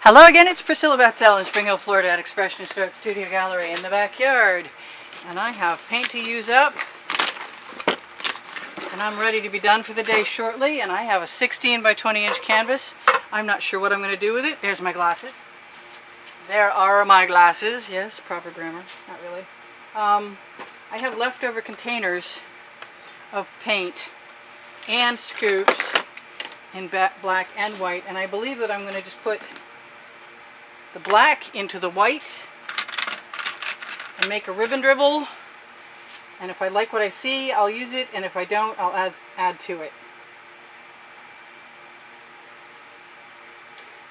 Hello again, it's Priscilla Batzell in Spring Hill, Florida at Expressionist Art Studio Gallery in the backyard. And I have paint to use up. And I'm ready to be done for the day shortly. And I have a 16 by 20 inch canvas. I'm not sure what I'm going to do with it. There's my glasses. There are my glasses. Yes, proper grammar. Not really. I have leftover containers of paint and scoops in black and white. And I believe that I'm going to just put the black into the white and make a ribbon dribble, and if I like what I see I'll use it, and if I don't I'll add to it.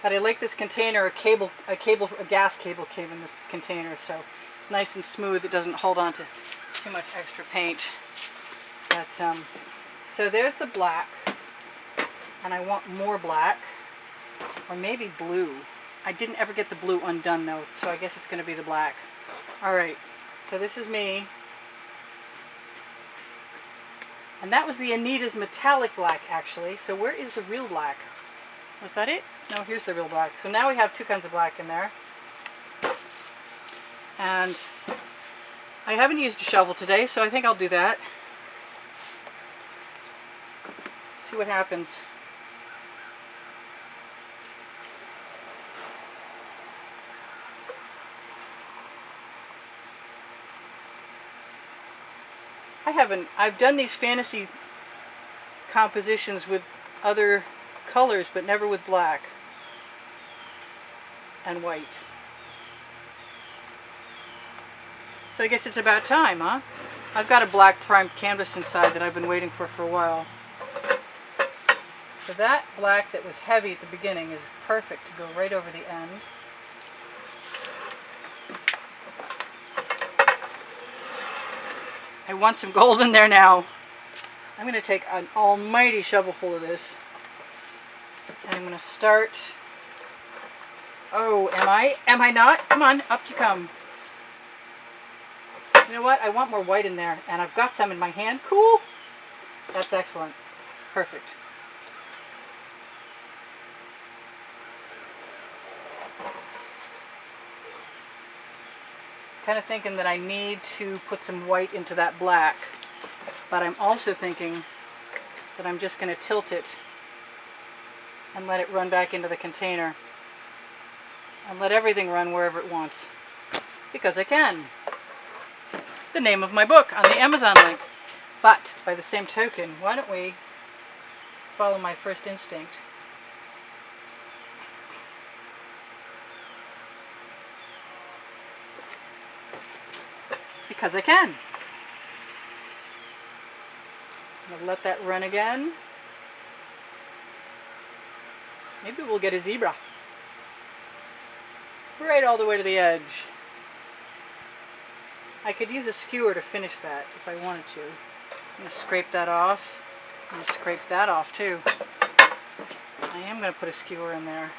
But I like this container, a gas cable came in this container, so it's nice and smooth. It doesn't hold on to too much extra paint. But so there's the black, and I want more black, or maybe blue. I didn't ever get the blue undone though, so I guess it's going to be the black. Alright, so this is me. And that was the Anita's metallic black actually. So where is the real black? Was that it? No, here's the real black. So now we have two kinds of black in there. And I haven't used a shovel today, so I think I'll do that. See what happens. I've done these fantasy compositions with other colors, but never with black and white. So I guess it's about time, huh? I've got a black primed canvas inside that I've been waiting for a while. So that black that was heavy at the beginning is perfect to go right over the end. I want some gold in there now. I'm going to take an almighty shovel full of this. And I'm going to start... Oh, am I? Am I not? Come on, up you come. You know what? I want more white in there. And I've got some in my hand. Cool. That's excellent. Perfect. Kind of thinking that I need to put some white into that black, but I'm also thinking that I'm just going to tilt it and let it run back into the container and let everything run wherever it wants, because I can. The name of my book on the Amazon link. But by the same token, why don't we follow my first instinct? Because I can. I'm going to let that run again. Maybe we'll get a zebra. Right all the way to the edge. I could use a skewer to finish that if I wanted to. I'm going to scrape that off. I'm going to scrape that off too. I am going to put a skewer in there.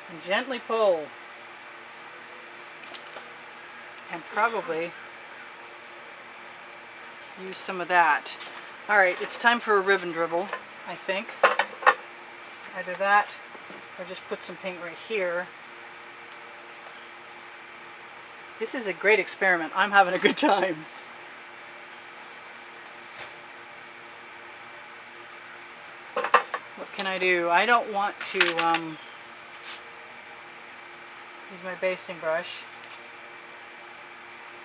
And gently pull, and probably use some of that. Alright, it's time for a ribbon dribble, I think. Either that or just put some paint right here. This is a great experiment. I'm having a good time. What can I do? I don't want to use my basting brush,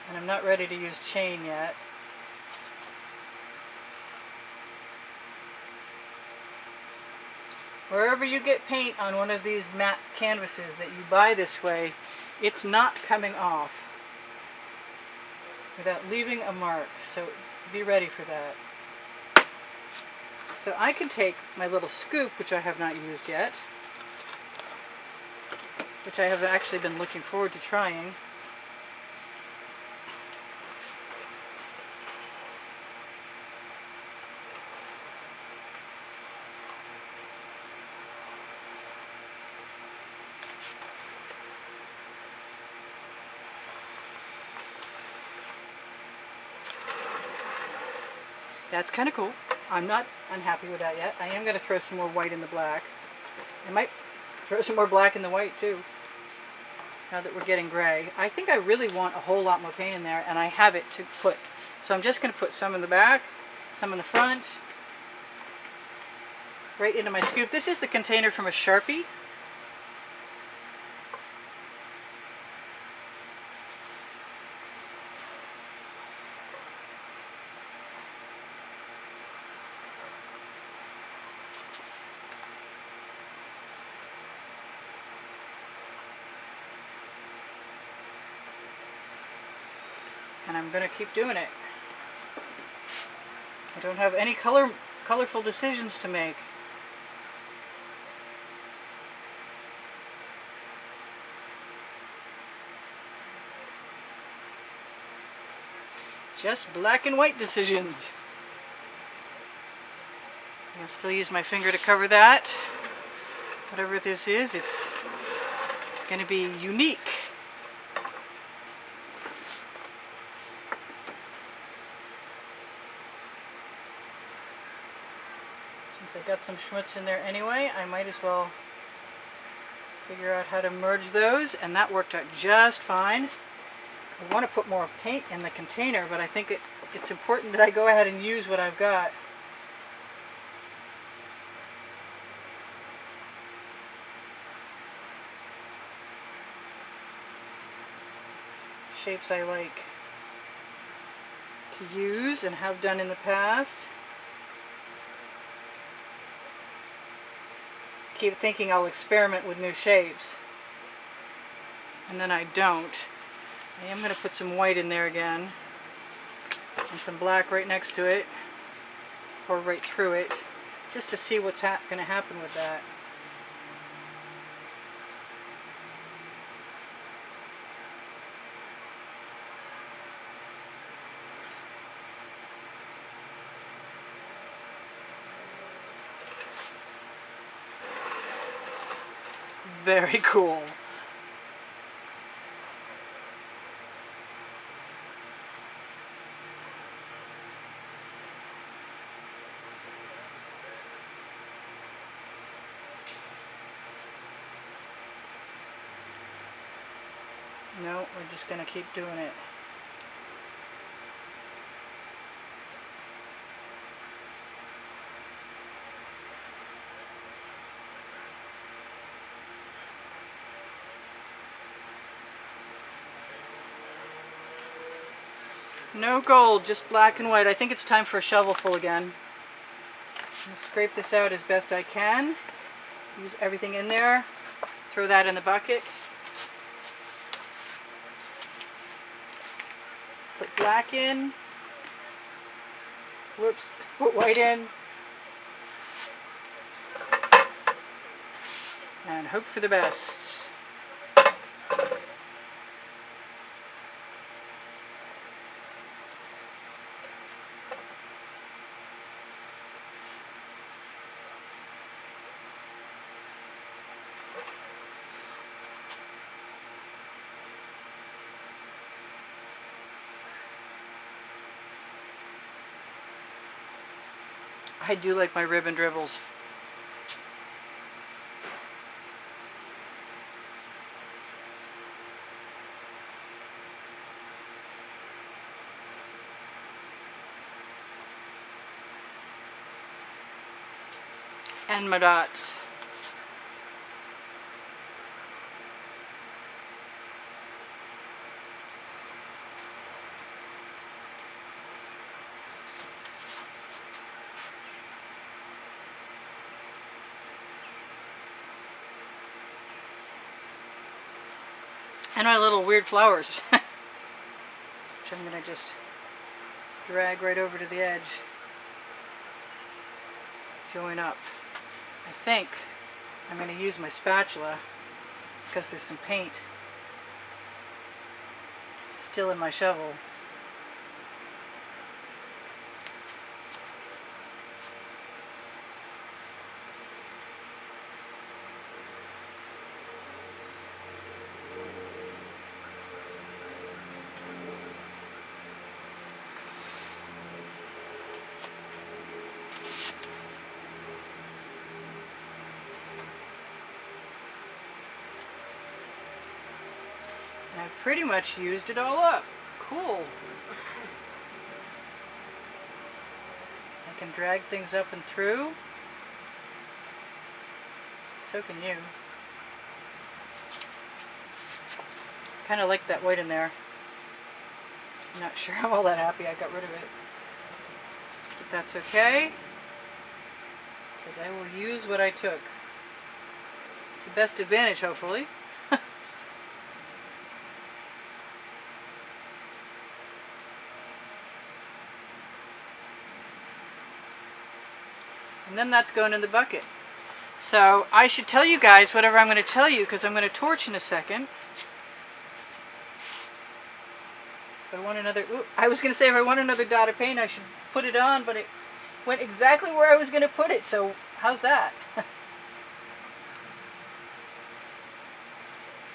and I'm not ready to use chain yet. Wherever you get paint on one of these matte canvases that you buy this way, it's not coming off without leaving a mark, so be ready for that. So I can take my little scoop, which I have not used yet, which I have actually been looking forward to trying. That's kind of cool. I'm not unhappy with that yet. I am going to throw some more white in the black. I might throw some more black in the white too, now that we're getting gray. I think I really want a whole lot more paint in there, and I have it to put. So I'm just going to put some in the back, some in the front, right into my scoop. This is the container from a Sharpie. And I'm going to keep doing it. I don't have any colorful decisions to make. Just black and white decisions. I'll still use my finger to cover that. Whatever this is, it's going to be unique. Since I got some schmutz in there anyway, I might as well figure out how to merge those, and that worked out just fine. I want to put more paint in the container, but I think it's important that I go ahead and use what I've got. Shapes I like to use and have done in the past. Keep thinking I'll experiment with new shapes, and then I don't. I am going to put some white in there again, and some black right next to it, or right through it, just to see what's going to happen with that. Very cool. No, we're just going to keep doing it. No gold, just black and white. I think it's time for a shovelful again. I'll scrape this out as best I can. Use everything in there. Throw that in the bucket. Put black in. Whoops. Put white in. And hope for the best. I do like my ribbon dribbles. And my dots. And my little weird flowers, which I'm going to just drag right over to the edge, join up. I think I'm going to use my spatula because there's some paint still in my shovel. I pretty much used it all up. Cool. I can drag things up and through. So can you. Kind of like that white in there. I'm not sure I'm all that happy I got rid of it. But that's okay, because I will use what I took to best advantage, hopefully. And then that's going in the bucket. So I should tell you guys whatever I'm going to tell you, because I'm going to torch in a second. If I want another, ooh, I was going to say if I want another dot of paint I should put it on, but it went exactly where I was going to put it, so how's that?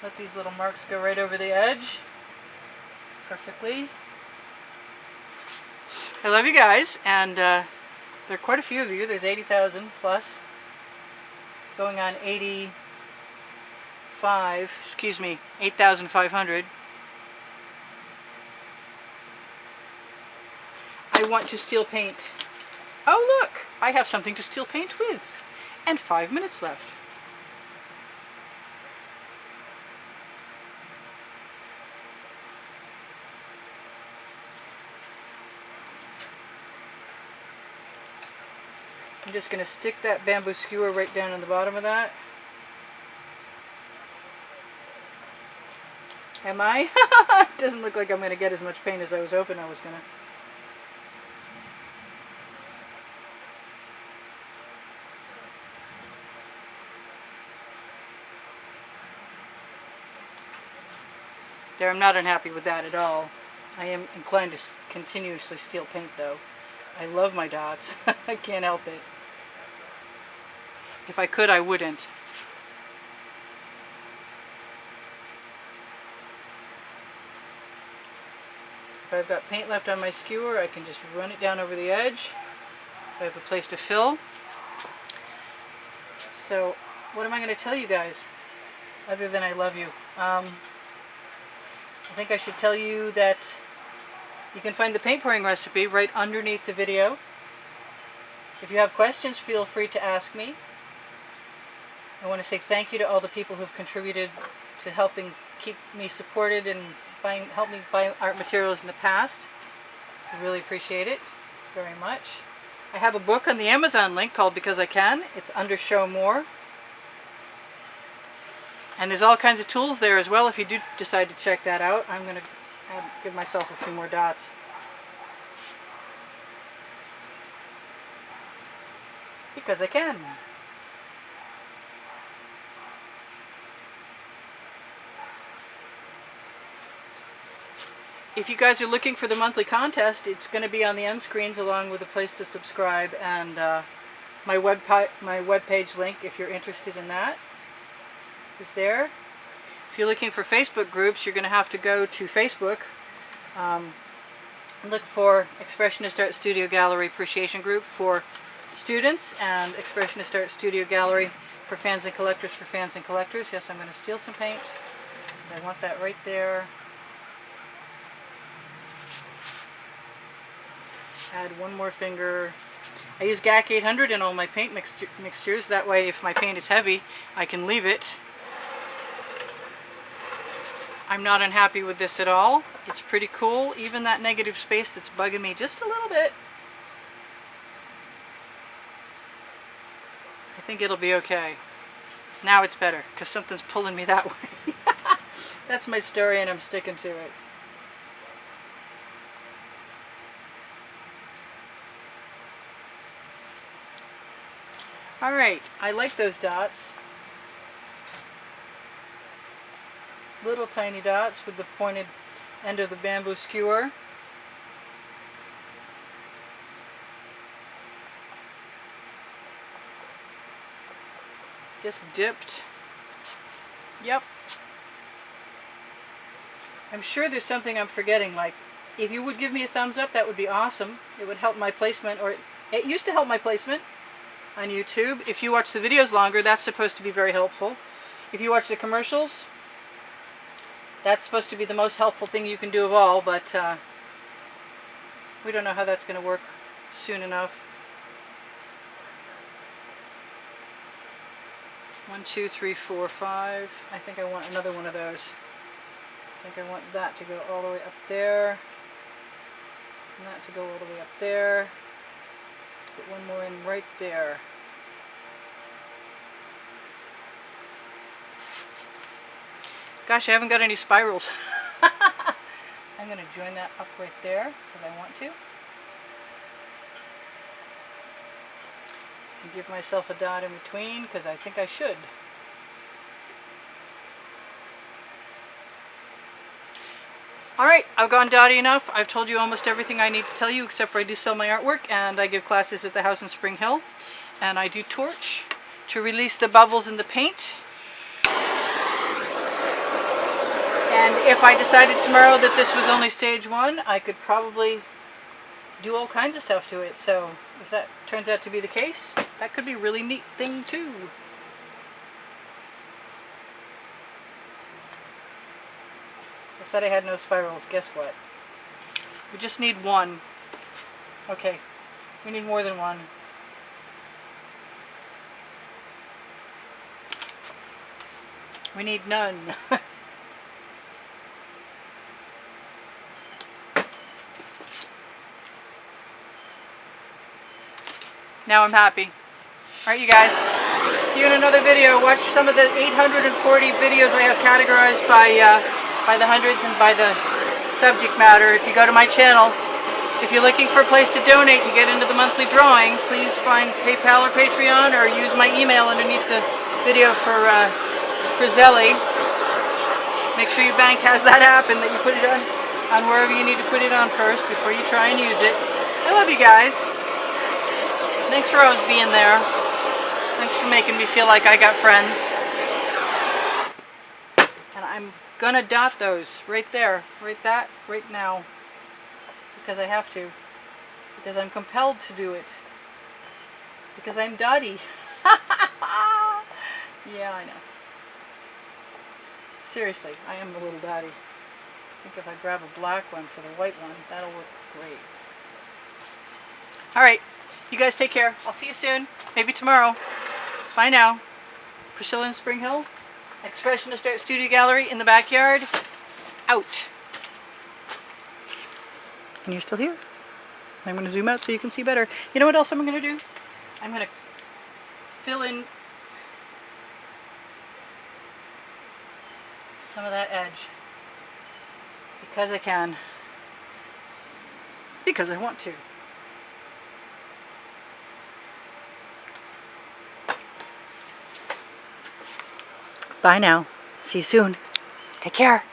Let these little marks go right over the edge perfectly. I love you guys, and there are quite a few of you. There's 80,000 plus, going on 8,500. I want to steel paint. Oh look, I have something to steel paint with, and 5 minutes left. I'm just going to stick that bamboo skewer right down on the bottom of that. Am I? It doesn't look like I'm going to get as much paint as I was hoping I was going to. There, I'm not unhappy with that at all. I am inclined to continuously steel paint though. I love my dots. I can't help it. If I could, I wouldn't. If I've got paint left on my skewer, I can just run it down over the edge. I have a place to fill. So, what am I going to tell you guys? Other than I love you. I think I should tell you that you can find the paint pouring recipe right underneath the video. If you have questions, feel free to ask me. I want to say thank you to all the people who've contributed to helping keep me supported and help me buy art materials in the past. I really appreciate it very much. I have a book on the Amazon link called Because I Can. It's under Show More. And there's all kinds of tools there as well if you do decide to check that out. I'm going to give myself a few more dots. Because I can. If you guys are looking for the monthly contest, it's going to be on the end screens along with a place to subscribe and my webpage link if you're interested in that is there. If you're looking for Facebook groups, you're going to have to go to Facebook and look for Expressionist Art Studio Gallery Appreciation Group for students and Expressionist Art Studio Gallery for fans and collectors for fans and collectors. Yes, I'm going to steal some paint because I want that right there. Add one more finger. I use GAC 800 in all my paint mixtures. That way if my paint is heavy, I can leave it. I'm not unhappy with this at all. It's pretty cool. Even that negative space that's bugging me just a little bit. I think it'll be okay. Now it's better because something's pulling me that way. That's my story and I'm sticking to it. Alright, I like those dots. Little tiny dots with the pointed end of the bamboo skewer. Just dipped. Yep. I'm sure there's something I'm forgetting, like if you would give me a thumbs up, that would be awesome. It would help my placement, or it used to help my placement on YouTube. If you watch the videos longer, that's supposed to be very helpful. If you watch the commercials, That's supposed to be the most helpful thing you can do of all, but we don't know how that's going to work soon enough. 1, 2, 3, 4, 5. I think I want another one of those. I think I want that to go all the way up there. And that to go all the way up there. Put one more in right there. Gosh, I haven't got any spirals. I'm going to join that up right there because I want to. And give myself a dot in between because I think I should. Alright, I've gone dotty enough. I've told you almost everything I need to tell you, except for I do sell my artwork and I give classes at the house in Spring Hill. And I do torch to release the bubbles in the paint. And if I decided tomorrow that this was only stage 1, I could probably do all kinds of stuff to it. So if that turns out to be the case, that could be a really neat thing too. I said I had no spirals. Guess what? We just need one. Okay, we need more than one. We need none. Now I'm happy. Alright you guys, see you in another video. Watch some of the 840 videos I have categorized by the hundreds and by the subject matter. If you go to my channel, if you're looking for a place to donate to get into the monthly drawing, please find PayPal or Patreon or use my email underneath the video for Priscilla. Make sure your bank has that app and that you put it on wherever you need to put it on first before you try and use it. I love you guys. Thanks for always being there. Thanks for making me feel like I got friends. And I'm gonna dot those right there, right now. Because I have to. Because I'm compelled to do it. Because I'm dotty. Yeah, I know. Seriously, I am a little dotty. I think if I grab a black one for the white one, that'll work great. Alright. You guys take care. I'll see you soon. Maybe tomorrow. Bye now. Priscilla in Spring Hill. Expressionist Art Studio Gallery in the backyard. Out. And you're still here. I'm going to zoom out so you can see better. You know what else I'm going to do? I'm going to fill in some of that edge. Because I can. Because I want to. Bye now. See you soon. Take care.